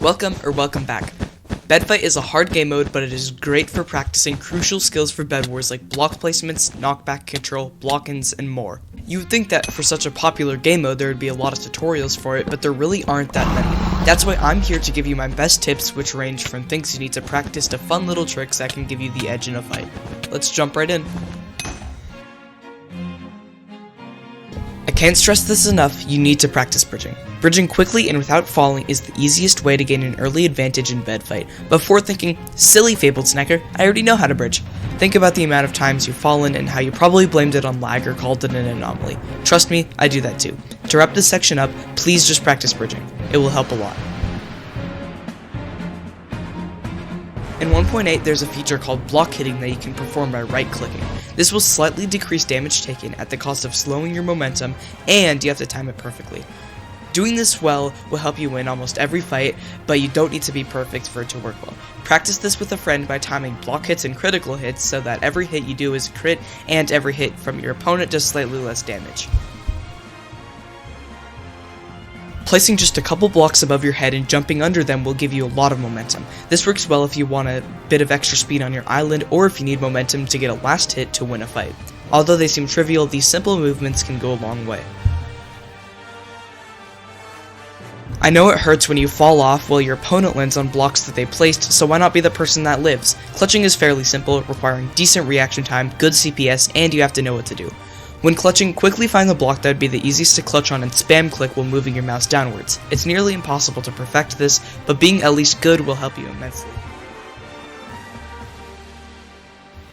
Welcome back. Bedfight is a hard game mode, but it is great for practicing crucial skills for bedwars like block placements, knockback control, block-ins, and more. You would think that for such a popular game mode there would be a lot of tutorials for it, but there really aren't that many. That's why I'm here to give you my best tips, which range from things you need to practice to fun little tricks that can give you the edge in a fight. Let's jump right in. I can't stress this enough, you need to practice bridging. Bridging quickly and without falling is the easiest way to gain an early advantage in bedfight. Before thinking, silly fabled snacker, I already know how to bridge. Think about the amount of times you've fallen and how you probably blamed it on lag or called it an anomaly. Trust me, I do that too. To wrap this section up, please just practice bridging. It will help a lot. In 1.8, there's a feature called block hitting that you can perform by right-clicking. This will slightly decrease damage taken at the cost of slowing your momentum, and you have to time it perfectly. Doing this well will help you win almost every fight, but you don't need to be perfect for it to work well. Practice this with a friend by timing block hits and critical hits so that every hit you do is a crit, and every hit from your opponent does slightly less damage. Placing just a couple blocks above your head and jumping under them will give you a lot of momentum. This works well if you want a bit of extra speed on your island or if you need momentum to get a last hit to win a fight. Although they seem trivial, these simple movements can go a long way. I know it hurts when you fall off while your opponent lands on blocks that they placed, so why not be the person that lives? Clutching is fairly simple, requiring decent reaction time, good CPS, and you have to know what to do. When clutching, quickly find the block that would be the easiest to clutch on and spam click while moving your mouse downwards. It's nearly impossible to perfect this, but being at least good will help you immensely.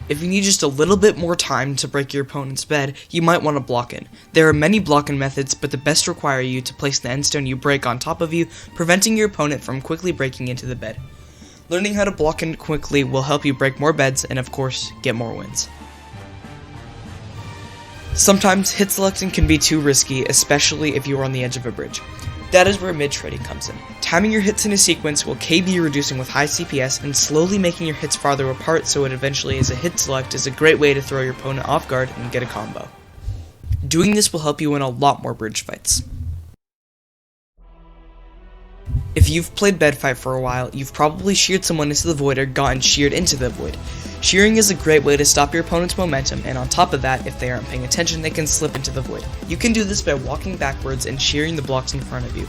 If you need just a little bit more time to break your opponent's bed, you might want to block in. There are many block-in methods, but the best require you to place the endstone you break on top of you, preventing your opponent from quickly breaking into the bed. Learning how to block in quickly will help you break more beds and, of course, get more wins. Sometimes hit selecting can be too risky, especially if you are on the edge of a bridge. That is where mid-trading comes in. Timing your hits in a sequence will KB reducing with high CPS and slowly making your hits farther apart so it eventually is a hit select is a great way to throw your opponent off guard and get a combo. Doing this will help you win a lot more bridge fights. If you've played bedfight for a while, you've probably sheared someone into the void or gotten sheared into the void. Shearing is a great way to stop your opponent's momentum, and on top of that, if they aren't paying attention, they can slip into the void. You can do this by walking backwards and shearing the blocks in front of you.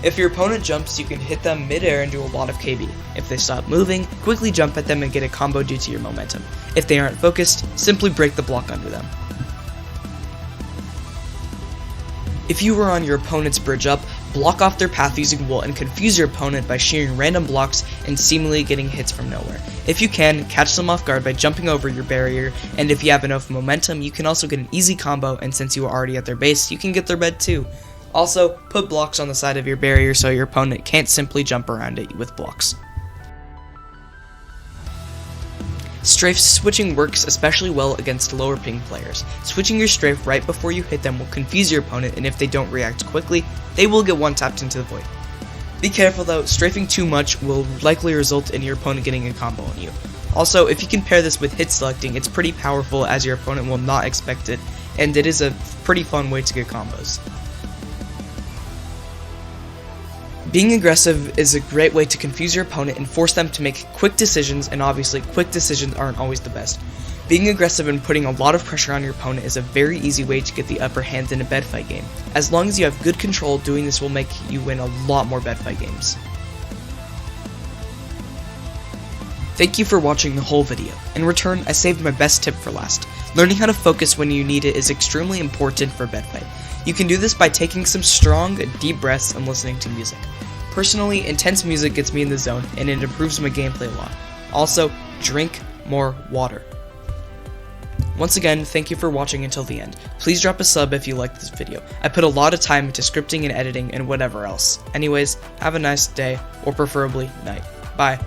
If your opponent jumps, you can hit them mid-air and do a lot of KB. If they stop moving, quickly jump at them and get a combo due to your momentum. If they aren't focused, simply break the block under them. If you are on your opponent's bridge up, block off their path using wool and confuse your opponent by shearing random blocks and seemingly getting hits from nowhere. If you can, catch them off guard by jumping over your barrier, and if you have enough momentum, you can also get an easy combo, and since you are already at their base, you can get their bed too. Also, put blocks on the side of your barrier so your opponent can't simply jump around it with blocks. Strafe switching works especially well against lower ping players. Switching your strafe right before you hit them will confuse your opponent, and if they don't react quickly, they will get one-tapped into the void. Be careful though, strafing too much will likely result in your opponent getting a combo on you. Also, if you can pair this with hit selecting, it's pretty powerful as your opponent will not expect it, and it is a pretty fun way to get combos. Being aggressive is a great way to confuse your opponent and force them to make quick decisions, and obviously quick decisions aren't always the best. Being aggressive and putting a lot of pressure on your opponent is a very easy way to get the upper hand in a bedfight game. As long as you have good control, doing this will make you win a lot more bedfight games. Thank you for watching the whole video. In return, I saved my best tip for last. Learning how to focus when you need it is extremely important for bedfight. You can do this by taking some strong, deep breaths and listening to music. Personally, intense music gets me in the zone, and it improves my gameplay a lot. Also, drink more water. Once again, thank you for watching until the end. Please drop a sub if you liked this video. I put a lot of time into scripting and editing and whatever else. Anyways, have a nice day, or preferably night. Bye.